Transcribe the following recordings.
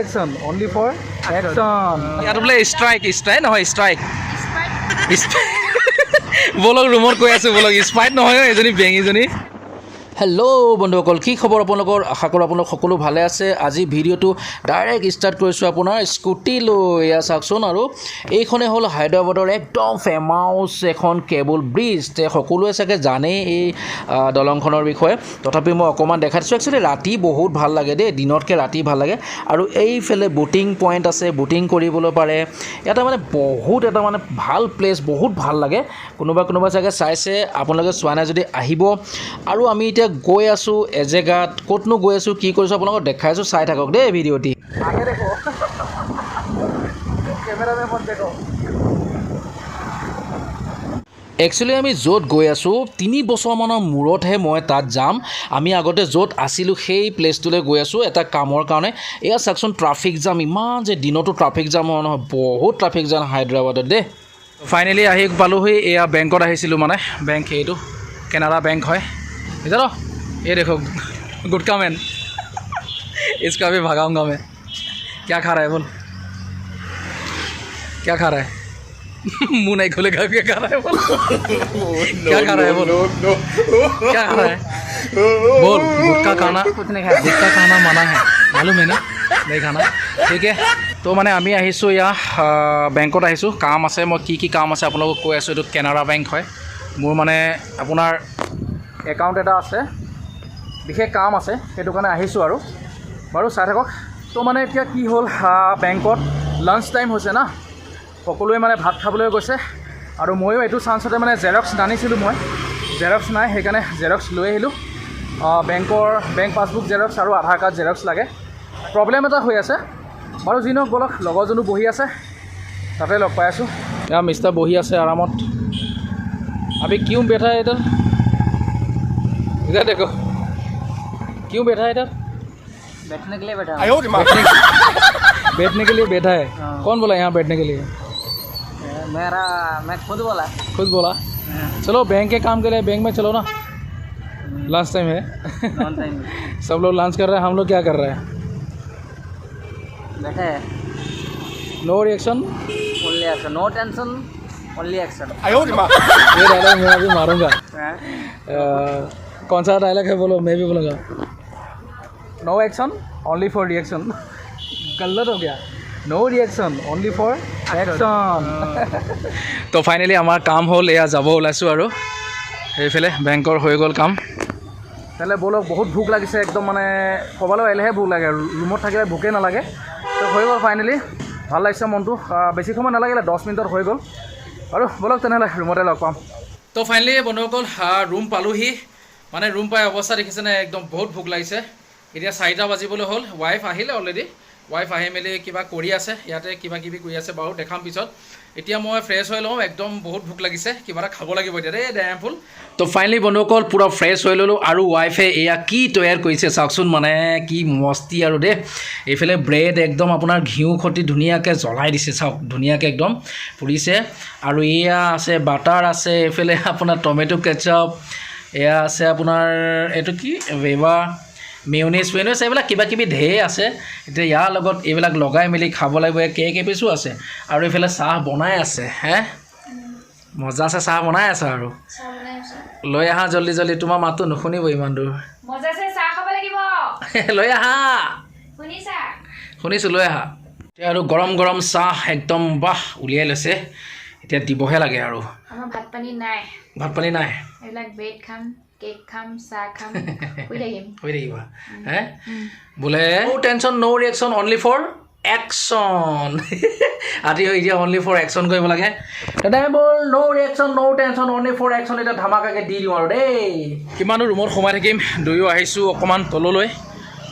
reaction, only for action. ইয়াত বোলে strike নহয় ষ্ট্ৰাইক বলক ৰুমত কৈ আছোঁ বলক স্পাইট নহয় এজনী বেঙীজনী হেল্ল' বন্ধুসকল কি খবৰ আপোনালোকৰ আশা কৰোঁ আপোনালোক সকলো ভালে আছে আজি ভিডিঅ'টো ডাইৰেক্ট ষ্টাৰ্ট কৰিছোঁ আপোনাৰ স্কুটি লৈ এয়া চাওকচোন আৰু এইখনে হ'ল হায়দৰাবাদৰ একদম ফেমাছ এখন কেবল ব্ৰিজ সকলোৱে চাগে জানেই এই দলংখনৰ বিষয়ে তথাপি মই অকণমান দেখাই দিছোঁ একচুৱেলি ৰাতি বহুত ভাল লাগে দেই দিনতকৈ ৰাতি ভাল লাগে আৰু এইফালে বুটিং পইণ্ট আছে বুটিং কৰিবলৈ পাৰে এটা মানে বহুত এটা মানে ভাল প্লেচ বহুত ভাল লাগে কোনোবা চাগে চাইছে আপোনালোকে চোৱা নাই যদি আহিব আৰু আমি এতিয়া গৈ আছোঁ এজেগাত ক'তনো গৈ আছোঁ কি কৰিছোঁ আপোনালোকক দেখাইছোঁ চাই থাকক দেই ভিডিঅ'টি आगे देखो कैमरा में मत देखो একচুৱেলি আমি য'ত গৈ আছোঁ 3 বছৰমানৰ মূৰতহে মই তাত যাম আমি আগতে য'ত আছিলোঁ সেই প্লেচটোলৈ গৈ আছোঁ এটা কামৰ কাৰণে এয়া চাওকচোন ট্ৰাফিক জাম ইমান যে দিনতো ট্ৰাফিক জাম হয় নহয় বহুত ট্ৰাফিক জাম হায়দৰাবাদত দেই ফাইনেলি আহি পালোহি এয়া বেংকত আহিছিলোঁ মানে বেংক এইটো কেনাৰা বেংক হয় इधर ये देखो गुटखा मैन इसका भी भगाऊंगा मैं क्या खा रहा है बोल क्या खा रहा है मुंह नहीं खोलेगा क्या खा रहा है बोल क्या खा रहा है बोल क्या खा रहा है बोल गुटखा खाना कुछ नहीं खाया गुटखा खाना मना है मालूम है ना नहीं खाना ठीक है তো মানে আমি আহিছোঁ এয়া বেংকত আহিছোঁ কাম আছে মই কি কাম আছে আপোনালোকক কৈ আছোঁ এইটো কেনাৰা বেংক হয় মোৰ মানে আপোনাৰ একাউণ্ট এটা আছে বিশেষ কাম আছে সেইটো কাৰণে আহিছোঁ আৰু বাৰু চাই থাকক তো মানে এতিয়া কি হ'ল বেংকত লাঞ্চ টাইম হৈছে না সকলোৱে মানে ভাত খাবলৈ গৈছে আৰু ময়ো এইটো চান্সতে মানে জেৰক্স নানিছিলোঁ মই জেৰক্স নাই সেইকাৰণে জেৰক্স লৈ আহিলোঁ বেংক পাছবুক জেৰক্স আৰু আধাৰ কাৰ্ড জেৰক্স লাগে প্ৰব্লেম এটা হৈ আছে বাৰু যি নহওক বলক লগৰজনো বহি আছে তাতে লগ পাই আছোঁ এয়া মিষ্টাৰ বহি আছে আৰামত আমি কিয় বেঠা ইধৰ इधर देखो क्यों बैठा है इधर बैठने के लिए बैठा बैठने के लिए बैठा है कौन बोला यहाँ बैठने के लिए मैं खुद बोला चलो बैंक के काम के लिए बैंक में चलो ना लंच टाइम है सब लोग लंच कर रहे हैं हम लोग क्या कर रहे हैं बैठे हैं no reaction only action no tension only action ये डायलॉग मैं अभी मारूंगा कौन सा डायलॉग है बोलो मैं भी बोलूँगा no action only for reaction गलत हो गया no reaction only for action तो फाइनेली আমাৰ কাম হ'ল এয়া যাব ওলাইছোঁ আৰু সেইফালে বেংকৰ হৈ গ'ল কাম তেলে বলক বহুত ভোক লাগিছে একদম মানে ক'বলৈ আহিলেহে ভোক লাগে ৰুমত থাকিলে ভোকেই নালাগে তো হৈ গ'ল ফাইনেলি ভাল লাগিছে মনটো বেছি সময় নালাগিলে 10 মিনিটত হৈ গ'ল আৰু বলক তেনেহ'লে ৰুমতে লগ পাম তো ফাইনেলি বন্ধুসকল ৰুম পালোহি মানে ৰুম পাই অৱস্থা দেখিছেনে একদম বহুত ভোক লাগিছে এতিয়া 4টা বাজিবলৈ হ'ল ৱাইফ আহিলে অলৰেডি ৱাইফ আহি মেলি কিবা কৰি আছে ইয়াতে কিবা কিবি কৰি আছে বাৰু দেখাম পিছত এতিয়া মই ফ্ৰেছ হৈ লওঁ একদম বহুত ভোক লাগিছে কিবা এটা খাব লাগিব এতিয়া দেই ডেম ফুল তো ফাইনেলি বন্ধুসকল পুৰা ফ্ৰেছ হৈ ল'লোঁ আৰু ৱাইফে এয়া কি তৈয়াৰ কৰিছে চাওকচোন মানে কি মস্তি আৰু দেই এইফালে ব্ৰেড একদম আপোনাৰ ঘিউ খতি ধুনীয়াকৈ জ্বলাই দিছে চাওক ধুনীয়াকৈ একদম পুৰিছে আৰু এয়া আছে বাটাৰ আছে এইফালে আপোনাৰ টমেটো কেচাপ এয়া আছে আপোনাৰ এইটো কি ভেবা মেয়নিজ এইবিলাক কিবা কিবি ঢেৰ আছে এতিয়া ইয়াৰ লগত এইবিলাক লগাই মেলি খাব লাগিব কেক এপিছো আছে আৰু এইফালে চাহ বনাই আছে হে মজা আছে চাহ বনাই আছে আৰু লৈ আহা জল্দি জল্দি তোমাৰ মাতটো নুশুনিব ইমান দূৰ মজাছে চাহ খাব লাগিব লৈ আহা শুনিছা শুনিছোঁ লৈ আহা এতিয়া আৰু গৰম গৰম চাহ একদম বাহ উলিয়াই লৈছে এতিয়া দিবহে লাগে আৰু আমাৰ ভাত পানী নাই এইবিলাক ব্ৰেড খাম কেক খাম চাহ খাম হৈ থাকিবা হে বোলে no tension no reaction only for action আজি এতিয়া অনলি ফৰ একশ্যন কৰিব লাগে দাদা বল no reaction no tension only for action এতিয়া ধামাকাকৈ দি দিওঁ আৰু দেই কিমানো ৰুমত সোমাই থাকিম দুয়ো আহিছোঁ অকণমান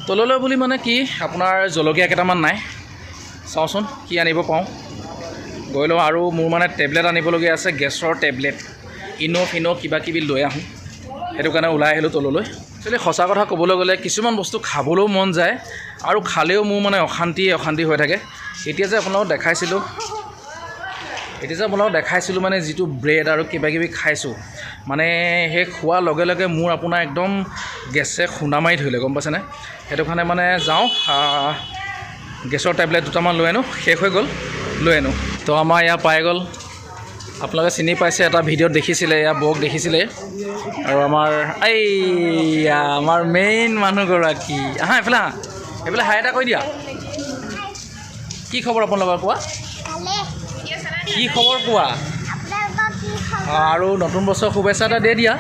তললৈ বুলি মানে কি আপোনাৰ জলকীয়া কেইটামান নাই চাওঁচোন কি আনিব পাওঁ গৈ লওঁ আৰু মোৰ মানে টেবলেট আনিবলগীয়া আছে গেছৰ টেবলেট ইনো কিবা কিবি লৈ আহোঁ সেইটো কাৰণে ওলাই আহিলোঁ তললৈ একচুৱেলি সঁচা কথা ক'বলৈ গ'লে কিছুমান বস্তু খাবলৈও মন যায় আৰু খালেও মোৰ মানে অশান্তি হৈ থাকে এতিয়া যে আপোনালোকক দেখাইছিলোঁ মানে যিটো ব্ৰেড আৰু কিবা কিবি খাইছোঁ মানে সেই খোৱাৰ লগে লগে মোৰ আপোনাৰ একদম গেছে খুন্দা মাৰি ধৰিলে গম পাইছেনে সেইটো কাৰণে মানে যাওঁ গেছৰ টেবলেট দুটামান লৈ আনো শেষ হৈ গ'ল লৈ আনো তো আমাৰ ইয়াত পাই গ'ল আপোনালোকে চিনি পাইছে এটা ভিডিঅ'ত দেখিছিলে এয়া বৌক দেখিছিলে আৰু আমাৰ এইয়া আমাৰ মেইন মানুহগৰাকী আহা এইফালে আহা এইফালে হাই এটা কৈ দিয়া কি খবৰ আপোনালোকৰ কোৱা কি খবৰ কোৱা আৰু নতুন বছৰ শুভেচ্ছা এটা দি দিয়া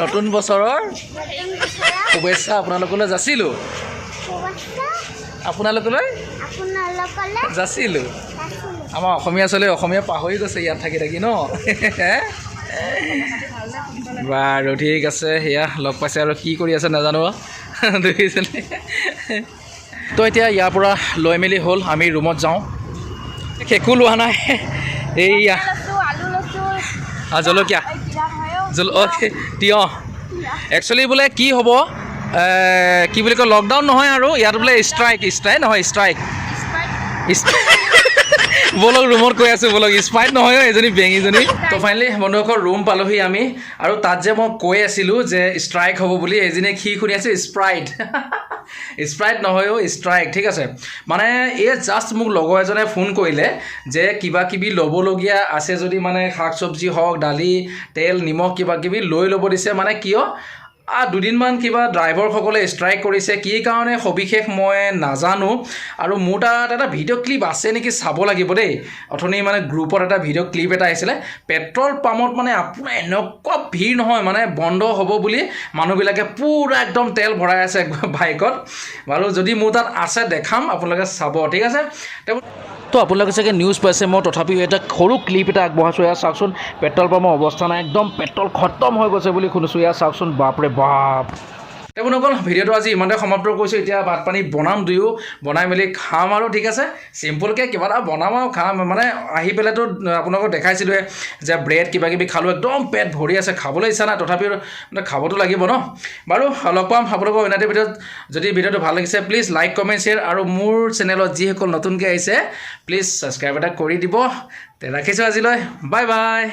নতুন বছৰৰ শুভেচ্ছা আপোনালোকলৈ যাচিলোঁ আপোনালোকলৈ যাচিলোঁ আমাৰ অসমীয়া ছোৱালী অসমীয়া পাহৰি গৈছে ইয়াত থাকি থাকি ন বাৰু ঠিক আছে সেয়া লগ পাইছে আৰু কি কৰি আছে নাজানো দেখিছেনে তো এতিয়া ইয়াৰ পৰা লৈ মেলি হ'ল আমি ৰুমত যাওঁ একো লোৱা নাই এইয়া জলকীয়া তিয়ঁহ একচুৱেলি বোলে কি হ'ব কি বুলি কয় লকডাউন নহয় আৰু ইয়াত বোলে ষ্ট্ৰাইক নহয় ষ্ট্ৰাইক বলক ৰুমত কৈ আছোঁ বলক স্পাইট নহয় এজনী বেঙীজনী তো ফাইনেলি বন্ধুসকল ৰুম পালোহি আমি আৰু তাত যে মই কৈ আছিলোঁ যে ষ্ট্ৰাইক হ'ব বুলি এজনীয়ে কি শুনি আছে স্প্ৰাইট নহয় ষ্ট্ৰাইক ঠিক আছে মানে এই জাষ্ট মোক লগৰ এজনে ফোন কৰিলে যে কিবা কিবি ল'বলগীয়া আছে যদি মানে শাক চব্জি হওক দালি তেল নিমখ কিবা কিবি লৈ ল'ব দিছে মানে কিয় দুদিনমান কিবা ড্ৰাইভাৰসকলে ষ্ট্ৰাইক কৰিছে কি কাৰণে সবিশেষ মই নাজানো আৰু মোৰ তাত এটা ভিডিঅ' ক্লিপ আছে নেকি চাব লাগিব দেই অথনি মানে গ্ৰুপত এটা ভিডিঅ' ক্লিপ এটা আহিছিলে পেট্ৰল পাম্পত মানে আপোনাৰ এনেকুৱা ভিৰ নহয় মানে বন্ধ হ'ব বুলি মানুহবিলাকে পূৰা একদম তেল ভৰাই আছে বাইকত বাৰু যদি মোৰ তাত আছে দেখাম আপোনালোকে চাব ঠিক আছে তো আপোনালোকে চাগে নিউজ পাইছে মই তথাপিও এটা সৰু ক্লিপ এটা আগবঢ়াইছোঁ ইয়াত চাওকচোন পেট্ৰল পাম্পৰ অৱস্থা নাই একদম পেট্ৰল খতম হৈ গৈছে বুলি শুনিছোঁ ইয়াত চাওকচোন বাপৰে বাপ বন্ধুসকল ভিডিঅ'টো আজি ইমানতে সমাপ্ত কৰিছোঁ এতিয়া ভাত পানী বনাম দুয়ো বনাই মেলি খাম আৰু ঠিক আছে চিম্পলকৈ কিবা এটা বনাম আৰু খাম মানে আহি পেলাইতো আপোনালোকক দেখাইছিলোঁহে যে ব্ৰেড কিবা কিবি খালোঁ একদম পেট ভৰি আছে খাবলৈ ইচ্ছা নাই তথাপিও মানে খাবতো লাগিব ন বাৰু লগ পাম আপোনালোকৰ অন্য এটা ভিডিঅ'ত যদি ভিডিঅ'টো ভাল লাগিছে প্লিজ লাইক কমেণ্ট শ্বেয়াৰ আৰু মোৰ চেনেলত যিসকল নতুনকৈ আহিছে প্লিজ ছাবস্ক্ৰাইব এটা কৰি দিব ৰাখিছোঁ আজিলৈ বাই বাই